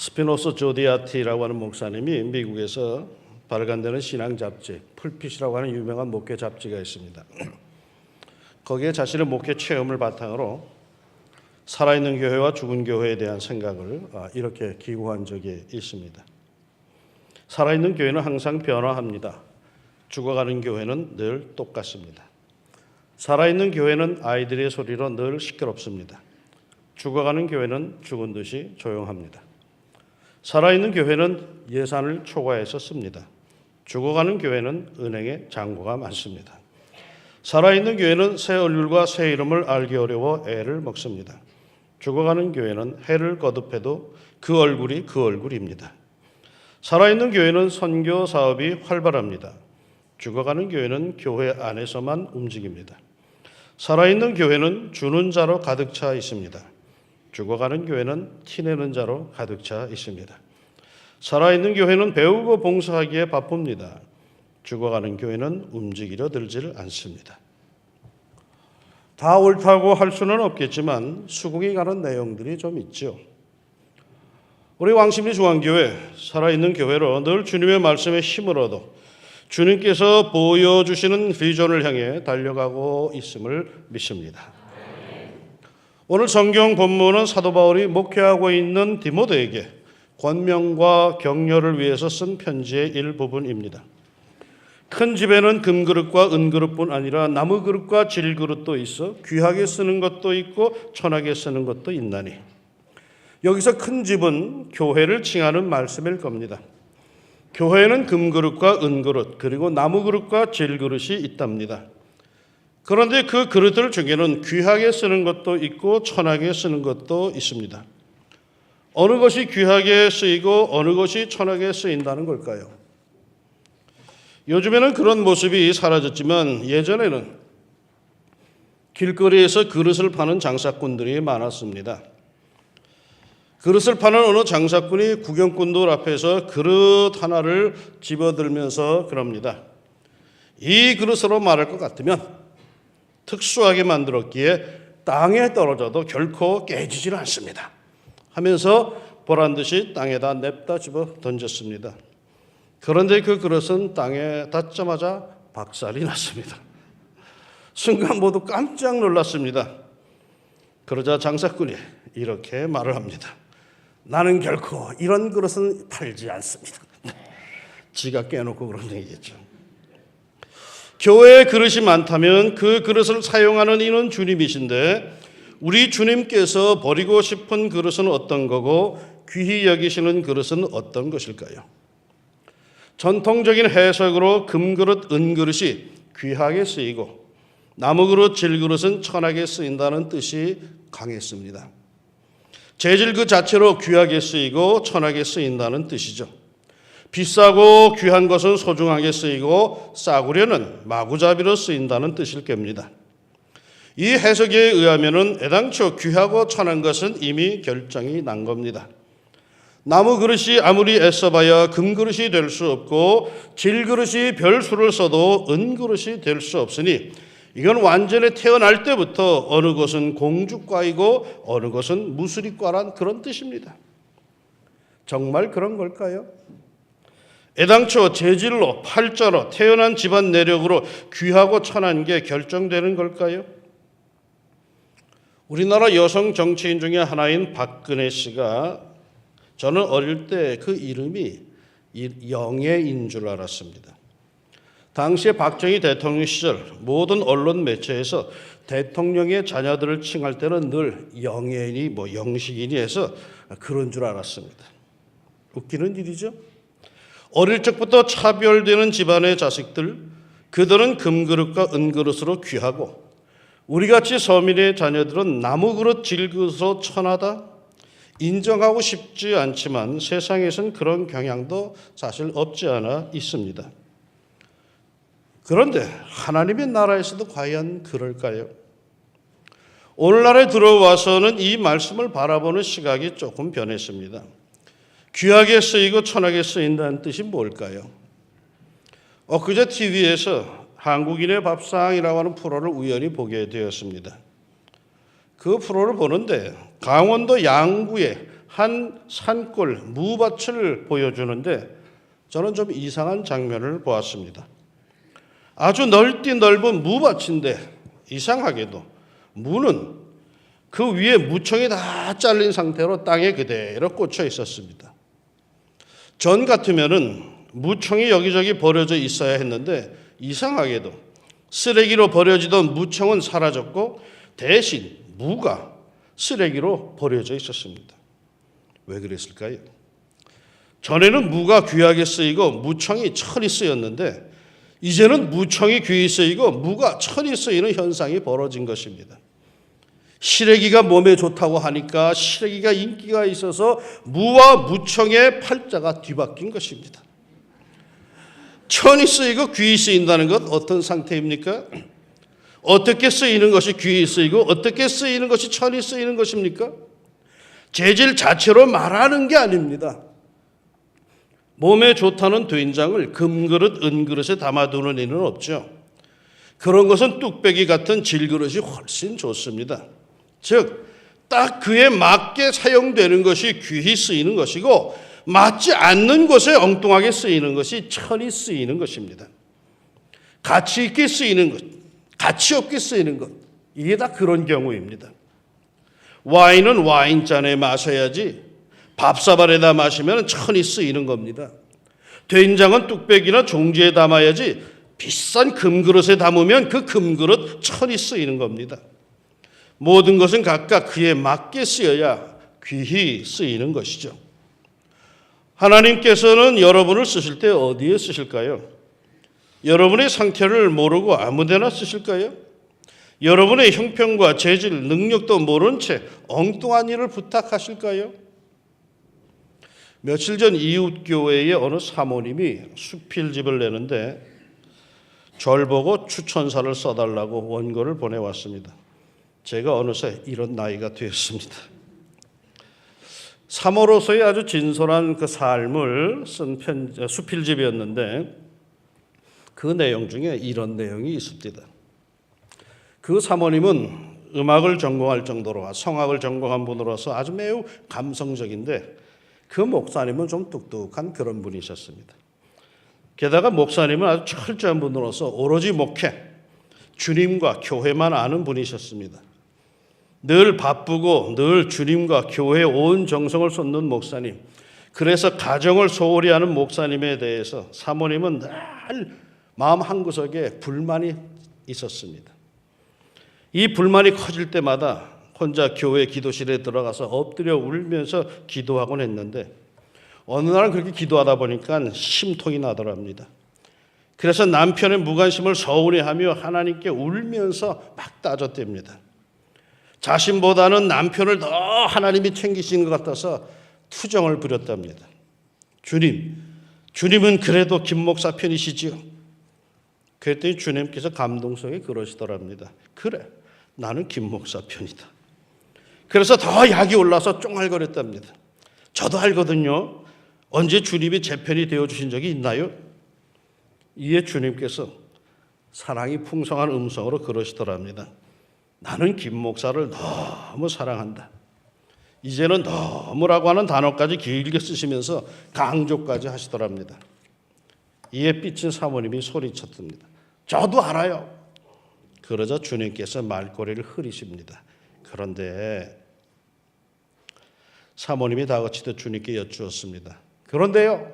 스피노서 조디아티라고 하는 목사님이 미국에서 발간되는 신앙 잡지 풀핏이라고 하는 유명한 목회 잡지가 있습니다. 거기에 자신의 목회 체험을 바탕으로 살아있는 교회와 죽은 교회에 대한 생각을 이렇게 기고한 적이 있습니다. 살아있는 교회는 항상 변화합니다. 죽어가는 교회는 늘 똑같습니다. 살아있는 교회는 아이들의 소리로 늘 시끄럽습니다. 죽어가는 교회는 죽은 듯이 조용합니다. 살아있는 교회는 예산을 초과해서 씁니다. 죽어가는 교회는 은행에 잔고가 많습니다. 살아있는 교회는 새 얼굴과 새 이름을 알기 어려워 애를 먹습니다. 죽어가는 교회는 해를 거듭해도 그 얼굴이 그 얼굴입니다. 살아있는 교회는 선교 사업이 활발합니다. 죽어가는 교회는 교회 안에서만 움직입니다. 살아있는 교회는 주는 자로 가득 차 있습니다. 죽어가는 교회는 티내는 자로 가득 차 있습니다. 살아있는 교회는 배우고 봉사하기에 바쁩니다. 죽어가는 교회는 움직이려 들질 않습니다. 다 옳다고 할 수는 없겠지만 수긍이 가는 내용들이 좀 있죠. 우리 왕십리 중앙교회 살아있는 교회로 늘 주님의 말씀에 힘을 얻어 주님께서 보여주시는 비전을 향해 달려가고 있음을 믿습니다. 오늘 성경 본문은 사도 바울이 목회하고 있는 디모데에게 권명과 격려를 위해서 쓴 편지의 일부분입니다. 큰 집에는 금그릇과 은그릇뿐 아니라 나무그릇과 질그릇도 있어 귀하게 쓰는 것도 있고 천하게 쓰는 것도 있나니. 여기서 큰 집은 교회를 칭하는 말씀일 겁니다. 교회에는 금그릇과 은그릇 그리고 나무그릇과 질그릇이 있답니다. 그런데 그 그릇들 중에는 귀하게 쓰는 것도 있고 천하게 쓰는 것도 있습니다. 어느 것이 귀하게 쓰이고 어느 것이 천하게 쓰인다는 걸까요? 요즘에는 그런 모습이 사라졌지만 예전에는 길거리에서 그릇을 파는 장사꾼들이 많았습니다. 그릇을 파는 어느 장사꾼이 구경꾼들 앞에서 그릇 하나를 집어들면서 그럽니다. 이 그릇으로 말할 것 같으면 특수하게 만들었기에 땅에 떨어져도 결코 깨지질 않습니다. 하면서 보란듯이 땅에다 냅다 집어 던졌습니다. 그런데 그 그릇은 땅에 닿자마자 박살이 났습니다. 순간 모두 깜짝 놀랐습니다. 그러자 장사꾼이 이렇게 말을 합니다. 나는 결코 이런 그릇은 팔지 않습니다. 지가 깨놓고 그런 얘기겠죠. 교회에 그릇이 많다면 그 그릇을 사용하는 이는 주님이신데 우리 주님께서 버리고 싶은 그릇은 어떤 거고 귀히 여기시는 그릇은 어떤 것일까요? 전통적인 해석으로 금그릇, 은그릇이 귀하게 쓰이고 나무그릇, 질그릇은 천하게 쓰인다는 뜻이 강했습니다. 재질 그 자체로 귀하게 쓰이고 천하게 쓰인다는 뜻이죠. 비싸고 귀한 것은 소중하게 쓰이고 싸구려는 마구잡이로 쓰인다는 뜻일 겁니다. 이 해석에 의하면 애당초 귀하고 천한 것은 이미 결정이 난 겁니다. 나무 그릇이 아무리 애써봐야 금그릇이 될 수 없고 질그릇이 별수를 써도 은그릇이 될 수 없으니 이건 완전히 태어날 때부터 어느 것은 공주과이고 어느 것은 무수리과란 그런 뜻입니다. 정말 그런 걸까요? 애당초 재질로 팔자로 태어난 집안 내력으로 귀하고 천한 게 결정되는 걸까요? 우리나라 여성 정치인 중에 하나인 박근혜 씨가 저는 어릴 때 그 이름이 영예인 줄 알았습니다. 당시에 박정희 대통령 시절 모든 언론 매체에서 대통령의 자녀들을 칭할 때는 늘 영예인이 영식인이 해서 그런 줄 알았습니다. 웃기는 일이죠. 어릴 적부터 차별되는 집안의 자식들, 그들은 금그릇과 은그릇으로 귀하고 우리같이 서민의 자녀들은 나무그릇, 질그릇으로 천하다? 인정하고 싶지 않지만 세상에선 그런 경향도 사실 없지 않아 있습니다. 그런데 하나님의 나라에서도 과연 그럴까요? 오늘날에 들어와서는 이 말씀을 바라보는 시각이 조금 변했습니다. 귀하게 쓰이고 천하게 쓰인다는 뜻이 뭘까요? 엊그제 TV에서 한국인의 밥상이라고 하는 프로를 우연히 보게 되었습니다. 그 프로를 보는데 강원도 양구에 한 산골 무밭을 보여주는데 저는 좀 이상한 장면을 보았습니다. 아주 넓은 무밭인데 이상하게도 무는 그 위에 무청이 다 잘린 상태로 땅에 그대로 꽂혀 있었습니다. 전 같으면은 무청이 여기저기 버려져 있어야 했는데 이상하게도 쓰레기로 버려지던 무청은 사라졌고 대신 무가 쓰레기로 버려져 있었습니다. 왜 그랬을까요? 전에는 무가 귀하게 쓰이고 무청이 천히 쓰였는데 이제는 무청이 귀히 쓰이고 무가 천히 쓰이는 현상이 벌어진 것입니다. 시래기가 몸에 좋다고 하니까 시래기가 인기가 있어서 무와 무청의 팔자가 뒤바뀐 것입니다. 천히 쓰이고 귀히 쓰인다는 것 어떤 상태입니까? 어떻게 쓰이는 것이 귀히 쓰이고 어떻게 쓰이는 것이 천히 쓰이는 것입니까? 재질 자체로 말하는 게 아닙니다. 몸에 좋다는 된장을 금그릇, 은그릇에 담아두는 일은 없죠. 그런 것은 뚝배기 같은 질그릇이 훨씬 좋습니다. 즉, 딱 그에 맞게 사용되는 것이 귀히 쓰이는 것이고 맞지 않는 곳에 엉뚱하게 쓰이는 것이 천히 쓰이는 것입니다. 가치 있게 쓰이는 것, 가치 없게 쓰이는 것, 이게 다 그런 경우입니다. 와인은 와인잔에 마셔야지 밥사발에다 마시면 천히 쓰이는 겁니다. 된장은 뚝배기나 종지에 담아야지 비싼 금그릇에 담으면 그 금그릇 천히 쓰이는 겁니다. 모든 것은 각각 그에 맞게 쓰여야 귀히 쓰이는 것이죠. 하나님께서는 여러분을 쓰실 때 어디에 쓰실까요? 여러분의 상태를 모르고 아무데나 쓰실까요? 여러분의 형편과 재질, 능력도 모른 채 엉뚱한 일을 부탁하실까요? 며칠 전 이웃교회의 어느 사모님이 수필집을 내는데 절 보고 추천사를 써달라고 원고를 보내왔습니다. 제가 어느새 이런 나이가 되었습니다. 사모로서의 아주 진솔한 그 삶을 쓴 수필집이었는데 그 내용 중에 이런 내용이 있습니다. 그 사모님은 음악을 전공할 정도로 성악을 전공한 분으로서 아주 매우 감성적인데 그 목사님은 좀 똑똑한 그런 분이셨습니다. 게다가 목사님은 아주 철저한 분으로서 오로지 목회, 주님과 교회만 아는 분이셨습니다. 늘 바쁘고 늘 주님과 교회에 온 정성을 쏟는 목사님, 그래서 가정을 소홀히 하는 목사님에 대해서 사모님은 늘 마음 한구석에 불만이 있었습니다. 이 불만이 커질 때마다 혼자 교회 기도실에 들어가서 엎드려 울면서 기도하곤 했는데 어느 날 그렇게 기도하다 보니까 심통이 나더랍니다. 그래서 남편의 무관심을 서운해하며 하나님께 울면서 막 따졌답니다. 자신보다는 남편을 더 하나님이 챙기시는 것 같아서 투정을 부렸답니다. 주님은 그래도 김 목사 편이시지요? 그랬더니 주님께서 감동성에 그러시더랍니다. 그래, 나는 김 목사 편이다. 그래서 더 약이 올라서 쫑알거렸답니다. 저도 알거든요. 언제 주님이 제 편이 되어주신 적이 있나요? 이에 주님께서 사랑이 풍성한 음성으로 그러시더랍니다. 나는 김 목사를 너무 사랑한다. 이제는 너무라고 하는 단어까지 길게 쓰시면서 강조까지 하시더랍니다. 이에 삐친 사모님이 소리쳤습니다. 저도 알아요. 그러자 주님께서 말꼬리를 흐리십니다. 그런데 사모님이 다그치듯 주님께 여쭈었습니다. 그런데요.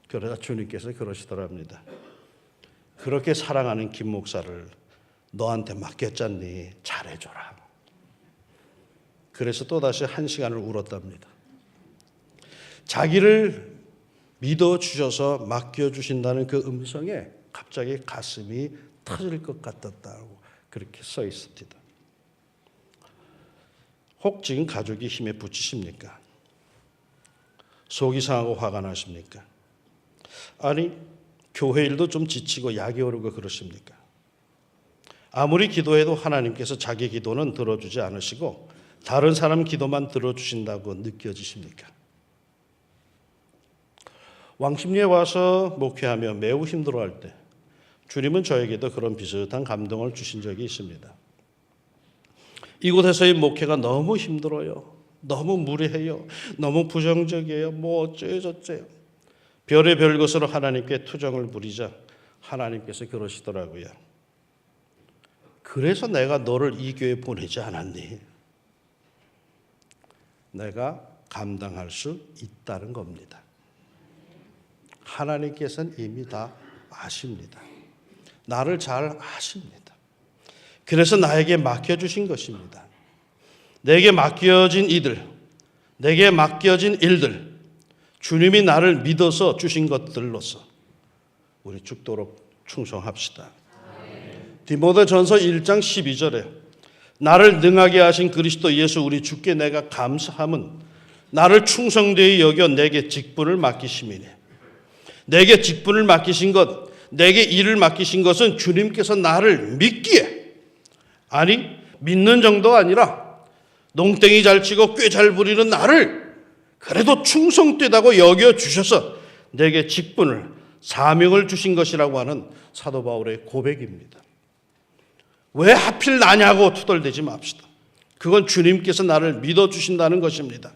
그러자 주님께서 그러시더랍니다. 그렇게 사랑하는 김 목사를 너한테 맡겼잖니. 잘해줘라. 그래서 또다시 1시간을 울었답니다. 자기를 믿어주셔서 맡겨주신다는 그 음성에 갑자기 가슴이 터질 것 같았다고 그렇게 써 있습니다. 혹 지금 가족이 힘에 부치십니까? 속이 상하고 화가 나십니까? 아니, 교회 일도 좀 지치고 약이 오르고 그러십니까? 아무리 기도해도 하나님께서 자기 기도는 들어주지 않으시고 다른 사람 기도만 들어주신다고 느껴지십니까? 왕십리에 와서 목회하며 매우 힘들어할 때 주님은 저에게도 그런 비슷한 감동을 주신 적이 있습니다. 이곳에서의 목회가 너무 힘들어요. 너무 무례해요. 너무 부정적이에요. 뭐 어째요 저째요. 별의별 것으로 하나님께 투정을 부리자 하나님께서 그러시더라고요. 그래서 내가 너를 이 교회에 보내지 않았니? 내가 감당할 수 있다는 겁니다. 하나님께서는 이미 다 아십니다. 나를 잘 아십니다. 그래서 나에게 맡겨주신 것입니다. 내게 맡겨진 이들, 내게 맡겨진 일들, 주님이 나를 믿어서 주신 것들로서 우리 죽도록 충성합시다. 디모데전서 1장 12절에 나를 능하게 하신 그리스도 예수 우리 주께 내가 감사함은 나를 충성되이 여겨 내게 직분을 맡기심이니. 내게 직분을 맡기신 것, 내게 일을 맡기신 것은 주님께서 나를 믿기에, 아니 믿는 정도가 아니라 농땡이 잘 치고 꽤 잘 부리는 나를 그래도 충성되다고 여겨주셔서 내게 직분을, 사명을 주신 것이라고 하는 사도 바울의 고백입니다. 왜 하필 나냐고 투덜대지 맙시다. 그건 주님께서 나를 믿어주신다는 것입니다.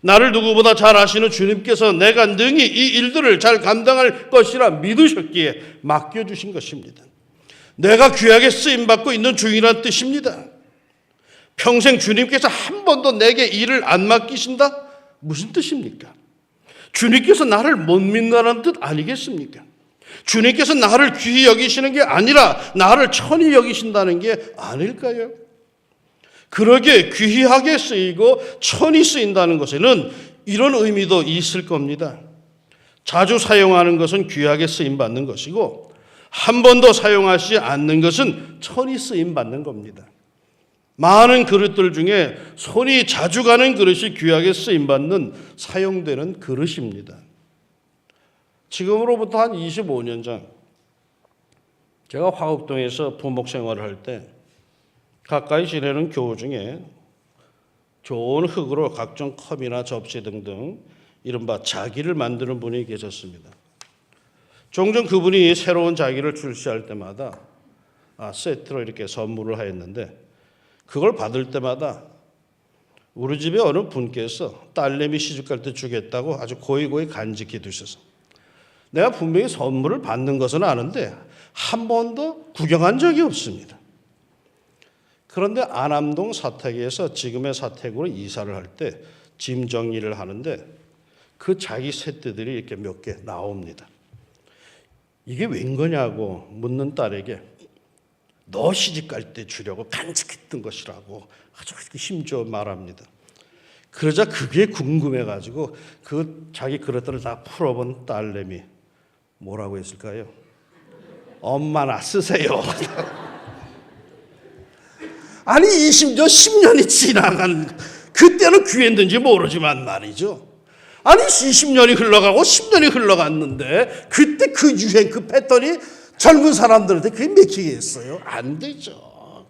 나를 누구보다 잘 아시는 주님께서 내가 능히 이 일들을 잘 감당할 것이라 믿으셨기에 맡겨주신 것입니다. 내가 귀하게 쓰임받고 있는 중이라는 뜻입니다. 평생 주님께서 한 번도 내게 일을 안 맡기신다? 무슨 뜻입니까? 주님께서 나를 못 믿는다는 뜻 아니겠습니까? 주님께서 나를 귀히 여기시는 게 아니라 나를 천히 여기신다는 게 아닐까요? 그러게 귀하게 쓰이고 천히 쓰인다는 것에는 이런 의미도 있을 겁니다. 자주 사용하는 것은 귀하게 쓰임받는 것이고 한 번도 사용하지 않는 것은 천히 쓰임받는 겁니다. 많은 그릇들 중에 손이 자주 가는 그릇이 귀하게 쓰임받는 사용되는 그릇입니다. 지금으로부터 한 25년 전 제가 화곡동에서 부목 생활을 할 때 가까이 지내는 교우 중에 좋은 흙으로 각종 컵이나 접시 등등 이른바 자기를 만드는 분이 계셨습니다. 종종 그분이 새로운 자기를 출시할 때마다 세트로 이렇게 선물을 하였는데 그걸 받을 때마다 우리 집에 어느 분께서 딸내미 시집갈 때 주겠다고 아주 고이고이 간직해 두셔서 내가 분명히 선물을 받는 것은 아는데 한 번도 구경한 적이 없습니다. 그런데 안암동 사택에서 지금의 사택으로 이사를 할 때 짐 정리를 하는데 그 자기 세트들이 이렇게 몇 개 나옵니다. 이게 웬 거냐고 묻는 딸에게 너 시집갈 때 주려고 간직했던 것이라고 아주 힘줘 말합니다. 그러자 그게 궁금해가지고 그 자기 그릇들을 다 풀어본 딸내미 뭐라고 했을까요? 엄마나 쓰세요. 아니 20년, 10년이 지나간 그때는 귀했는지 모르지만 말이죠. 아니 20년이 흘러가고 10년이 흘러갔는데 그때 그 유행, 그 패턴이 젊은 사람들한테 그게 맥히겠어요? 안 되죠.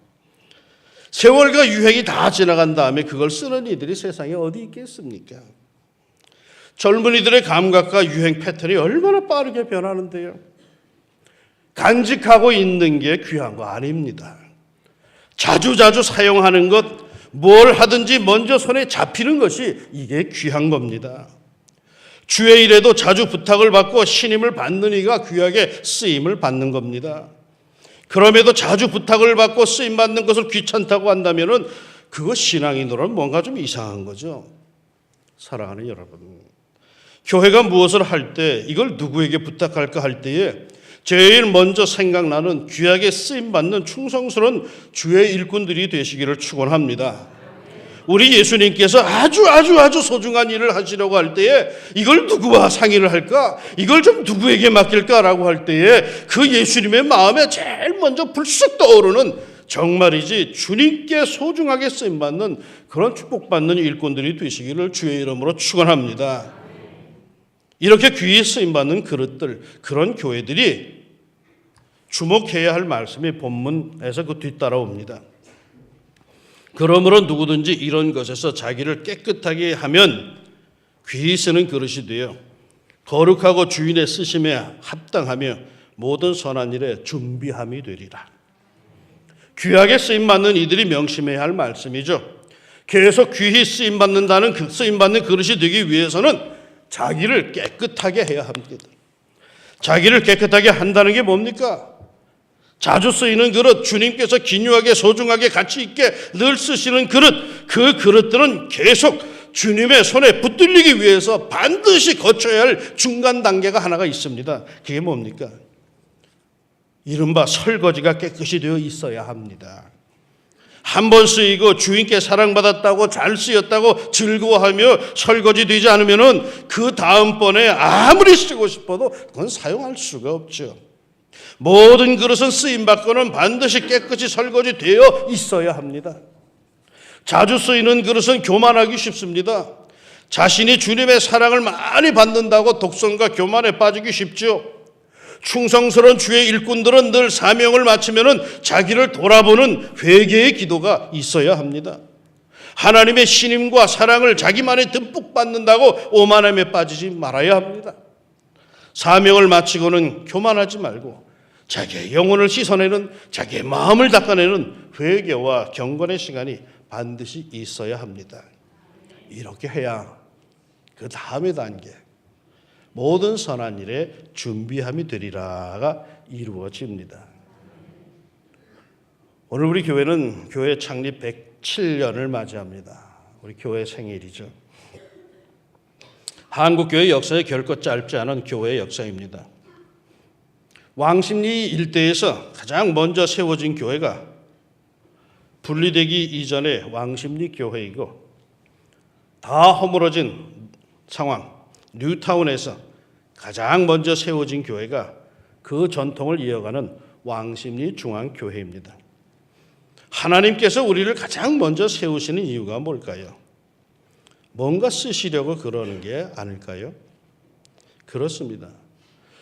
세월과 유행이 다 지나간 다음에 그걸 쓰는 이들이 세상에 어디 있겠습니까? 젊은이들의 감각과 유행 패턴이 얼마나 빠르게 변하는데요. 간직하고 있는 게 귀한 거 아닙니다. 자주자주 사용하는 것, 뭘 하든지 먼저 손에 잡히는 것이 이게 귀한 겁니다. 주의 일에도 자주 부탁을 받고 신임을 받는 이가 귀하게 쓰임을 받는 겁니다. 그럼에도 자주 부탁을 받고 쓰임 받는 것을 귀찮다고 한다면은 그거 신앙인으로는 뭔가 좀 이상한 거죠. 사랑하는 여러분, 교회가 무엇을 할 때 이걸 누구에게 부탁할까 할 때에 제일 먼저 생각나는 귀하게 쓰임받는 충성스러운 주의 일꾼들이 되시기를 축원합니다. 우리 예수님께서 아주 소중한 일을 하시려고 할 때에 이걸 누구와 상의를 할까? 이걸 좀 누구에게 맡길까라고 할 때에 그 예수님의 마음에 제일 먼저 불쑥 떠오르는 정말이지 주님께 소중하게 쓰임받는 그런 축복받는 일꾼들이 되시기를 주의 이름으로 축원합니다. 이렇게 귀히 쓰임받는 그릇들, 그런 교회들이 주목해야 할 말씀이 본문에서 그 뒤따라옵니다. 그러므로 누구든지 이런 것에서 자기를 깨끗하게 하면 귀히 쓰는 그릇이 되어 거룩하고 주인의 쓰심에 합당하며 모든 선한 일에 준비함이 되리라. 귀하게 쓰임받는 이들이 명심해야 할 말씀이죠. 계속 귀히 쓰임받는다는 쓰임받는 그릇이 되기 위해서는 자기를 깨끗하게 해야 합니다. 자기를 깨끗하게 한다는 게 뭡니까? 자주 쓰이는 그릇, 주님께서 기묘하게 소중하게 가치 있게 늘 쓰시는 그릇, 그 그릇들은 계속 주님의 손에 붙들리기 위해서 반드시 거쳐야 할 중간 단계가 하나가 있습니다. 그게 뭡니까? 이른바 설거지가 깨끗이 되어 있어야 합니다. 한 번 쓰이고 주인께 사랑받았다고 잘 쓰였다고 즐거워하며 설거지 되지 않으면은 그 다음번에 아무리 쓰고 싶어도 그건 사용할 수가 없죠. 모든 그릇은 쓰임받고는 반드시 깨끗이 설거지 되어 있어야 합니다. 자주 쓰이는 그릇은 교만하기 쉽습니다. 자신이 주님의 사랑을 많이 받는다고 독선과 교만에 빠지기 쉽죠. 충성스러운 주의 일꾼들은 늘 사명을 마치면은 자기를 돌아보는 회개의 기도가 있어야 합니다. 하나님의 신임과 사랑을 자기만이 듬뿍 받는다고 오만함에 빠지지 말아야 합니다. 사명을 마치고는 교만하지 말고 자기의 영혼을 씻어내는, 자기의 마음을 닦아내는 회개와 경건의 시간이 반드시 있어야 합니다. 이렇게 해야 그 다음의 단계, 모든 선한 일에 준비함이 되리라가 이루어집니다. 오늘 우리 교회는 교회 창립 107년을 맞이합니다. 우리 교회 생일이죠. 한국교회 역사에 결코 짧지 않은 교회의 역사입니다. 왕십리 일대에서 가장 먼저 세워진 교회가 분리되기 이전의 왕십리 교회이고, 다 허물어진 상황, 뉴타운에서 가장 먼저 세워진 교회가 그 전통을 이어가는 왕십리 중앙교회입니다. 하나님께서 우리를 가장 먼저 세우시는 이유가 뭘까요? 뭔가 쓰시려고 그러는 게 아닐까요? 그렇습니다.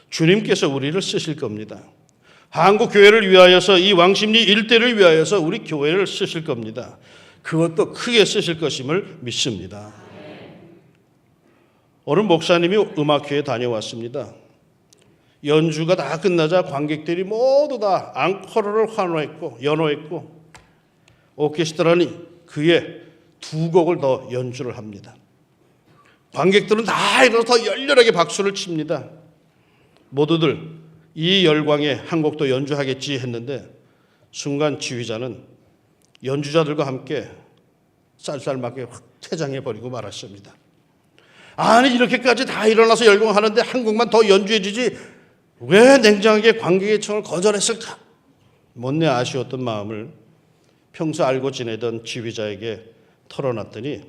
주님께서 우리를 쓰실 겁니다. 한국 교회를 위하여서, 이 왕십리 일대를 위하여서 우리 교회를 쓰실 겁니다. 그것도 크게 쓰실 것임을 믿습니다. 오늘 목사님이 음악회에 다녀왔습니다. 연주가 다 끝나자 관객들이 모두 다 앙코르를 연호했고 오케스트라는 그의 2곡을 더 연주를 합니다. 관객들은 다 일어나서 더 열렬하게 박수를 칩니다. 모두들 이 열광에 한 곡도 연주하겠지 했는데 순간 지휘자는 연주자들과 함께 쌀쌀맞게 확 퇴장해버리고 말았습니다. 아니, 이렇게까지 다 일어나서 열광하는데 한 곡만 더 연주해 주지 왜 냉정하게 관객의 요청을 거절했을까? 못내 아쉬웠던 마음을 평소 알고 지내던 지휘자에게 털어놨더니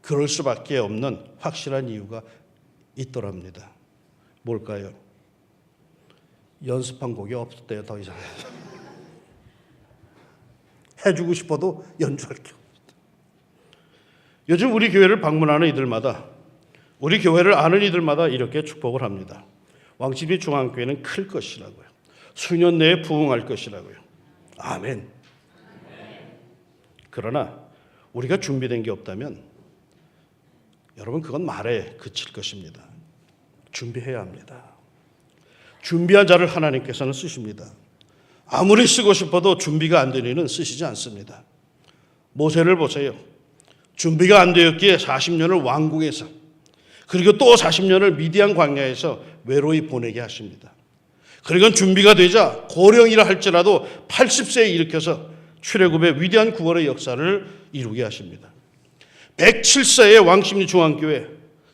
그럴 수밖에 없는 확실한 이유가 있더랍니다. 뭘까요? 연습한 곡이 없었대요. 더 이상 해주고 싶어도 연주할 게 없습니다. 요즘 우리 교회를 방문하는 이들마다, 우리 교회를 아는 이들마다 이렇게 축복을 합니다. 왕십리 중앙교회는 클 것이라고요. 수년 내에 부흥할 것이라고요. 아멘. 그러나 우리가 준비된 게 없다면 여러분, 그건 말에 그칠 것입니다. 준비해야 합니다. 준비한 자를 하나님께서는 쓰십니다. 아무리 쓰고 싶어도 준비가 안 되는 이는 쓰시지 않습니다. 모세를 보세요. 준비가 안 되었기에 40년을 왕궁에서, 그리고 또 40년을 미디안 광야에서 외로이 보내게 하십니다. 그리고 준비가 되자 고령이라 할지라도 80세에 일으켜서 출애굽의 위대한 구원의 역사를 이루게 하십니다. 107세의 왕십리 중앙교회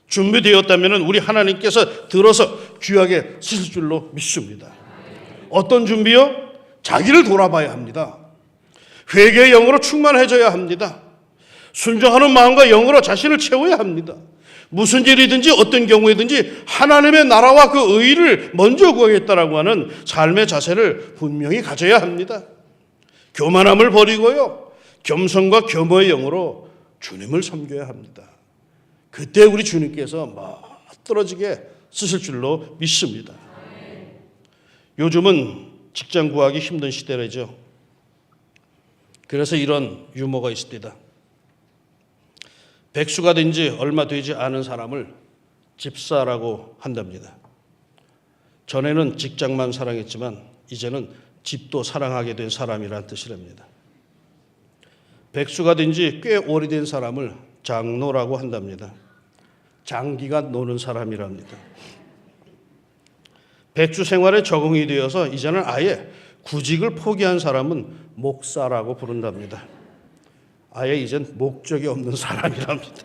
준비되었다면 우리 하나님께서 들어서 귀하게 쓰실 줄로 믿습니다. 어떤 준비요? 자기를 돌아봐야 합니다. 회개의 영으로 충만해져야 합니다. 순종하는 마음과 영으로 자신을 채워야 합니다. 무슨 일이든지 어떤 경우에든지 하나님의 나라와 그 의를 먼저 구하겠다라고 하는 삶의 자세를 분명히 가져야 합니다. 교만함을 버리고요, 겸손과 겸허의 영으로 주님을 섬겨야 합니다. 그때 우리 주님께서 멋들어지게 쓰실 줄로 믿습니다. 요즘은 직장 구하기 힘든 시대라죠. 그래서 이런 유머가 있습니다. 백수가 된 지 얼마 되지 않은 사람을 집사라고 한답니다. 전에는 직장만 사랑했지만 이제는 집도 사랑하게 된 사람이라는 뜻이랍니다. 백수가 된 지 꽤 오래된 사람을 장로라고 한답니다. 장기간 노는 사람이랍니다. 백수 생활에 적응이 되어서 이제는 아예 구직을 포기한 사람은 목사라고 부른답니다. 아예 이젠 목적이 없는 사람이랍니다.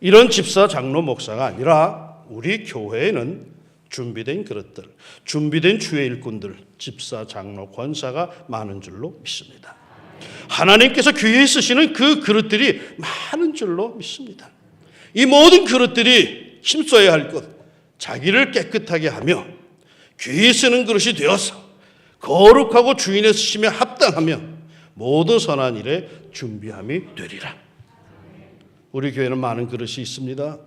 이런 집사, 장로, 목사가 아니라 우리 교회에는 준비된 그릇들, 준비된 주의 일꾼들, 집사, 장로, 권사가 많은 줄로 믿습니다. 하나님께서 교회에 쓰시는 그 그릇들이 많은 줄로 믿습니다. 이 모든 그릇들이 힘써야 할 것, 자기를 깨끗하게 하며 교회에 쓰는 그릇이 되어서 거룩하고 주인의 쓰심에 합당하며 모든 선한 일에 준비함이 되리라. 우리 교회는 많은 그릇이 있습니다.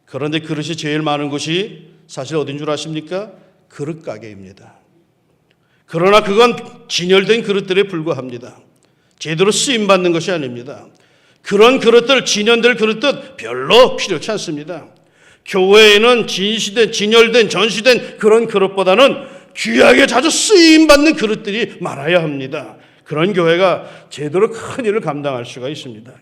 그런데 그릇이 제일 많은 곳이 사실 어딘 줄 아십니까? 그릇 가게입니다. 그러나 그건 진열된 그릇들에 불과합니다. 제대로 쓰임받는 것이 아닙니다. 그런 그릇들, 진열된 그릇들 별로 필요치 않습니다. 교회에는 진열된, 전시된 그런 그릇보다는 귀하게 자주 쓰임받는 그릇들이 많아야 합니다. 그런 교회가 제대로 큰 일을 감당할 수가 있습니다.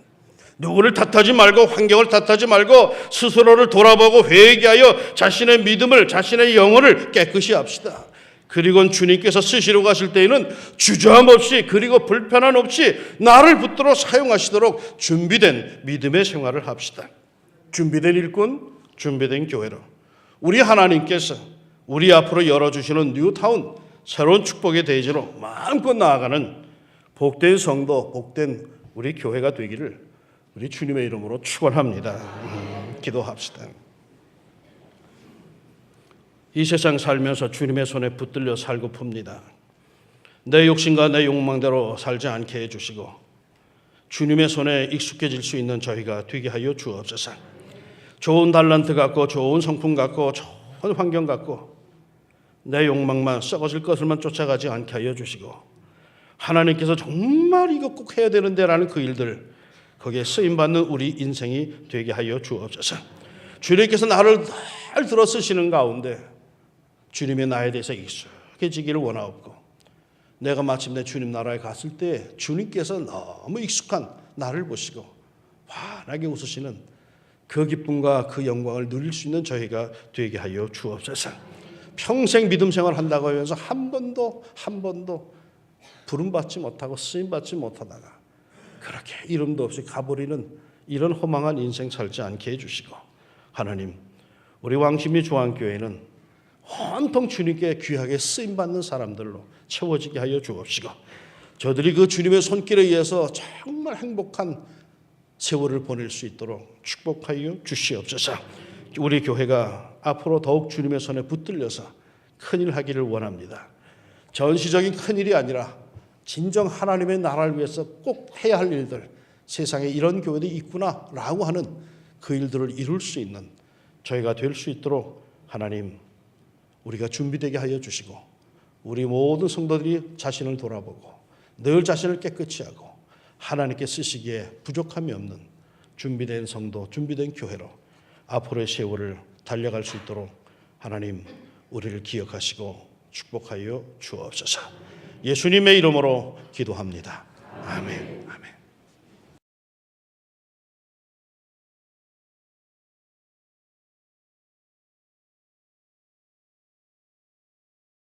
누구를 탓하지 말고 환경을 탓하지 말고 스스로를 돌아보고 회개하여 자신의 믿음을, 자신의 영혼을 깨끗이 합시다. 그리고 주님께서 쓰시려고 하실 때에는 주저함 없이 그리고 불편함 없이 나를 붙들어 사용하시도록 준비된 믿음의 생활을 합시다. 준비된 일꾼, 준비된 교회로 우리 하나님께서 우리 앞으로 열어주시는 뉴타운 새로운 축복의 대지로 마음껏 나아가는 복된 성도, 복된 우리 교회가 되기를 우리 주님의 이름으로 축원합니다. 기도합시다. 이 세상 살면서 주님의 손에 붙들려 살고 풉니다. 내 욕심과 내 욕망대로 살지 않게 해주시고 주님의 손에 익숙해질 수 있는 저희가 되게 하여 주옵소서. 좋은 달란트 갖고 좋은 성품 갖고 좋은 환경 갖고 내 욕망만 썩어질 것을만 쫓아가지 않게 하여 주시고 하나님께서 정말 이거 꼭 해야 되는데 라는 그 일들 거기에 쓰임받는 우리 인생이 되게 하여 주옵소서. 주님께서 나를 잘 들어 쓰시는 가운데 주님의 나에 대해서 익숙해지기를 원하옵고 내가 마침내 주님 나라에 갔을 때 주님께서 너무 익숙한 나를 보시고 환하게 웃으시는 그 기쁨과 그 영광을 누릴 수 있는 저희가 되게 하여 주옵소서. 평생 믿음 생활 한다고 하면서 한 번도 부름받지 못하고 쓰임받지 못하다가 그렇게 이름도 없이 가버리는 이런 허망한 인생 살지 않게 해주시고 하나님 우리 왕십리 중앙교회는 온통 주님께 귀하게 쓰임받는 사람들로 채워지게 하여 주옵시고 저들이 그 주님의 손길에 의해서 정말 행복한 세월을 보낼 수 있도록 축복하여 주시옵소서. 우리 교회가 앞으로 더욱 주님의 손에 붙들려서 큰일 하기를 원합니다. 전시적인 큰일이 아니라 진정 하나님의 나라를 위해서 꼭 해야 할 일들, 세상에 이런 교회도 있구나라고 하는 그 일들을 이룰 수 있는 저희가 될 수 있도록 하나님 우리가 준비되게 하여 주시고 우리 모든 성도들이 자신을 돌아보고 늘 자신을 깨끗이 하고 하나님께 쓰시기에 부족함이 없는 준비된 성도, 준비된 교회로 앞으로의 세월을 달려갈 수 있도록 하나님 우리를 기억하시고 축복하여 주옵소서. 예수님의 이름으로 기도합니다. 아멘. 아멘.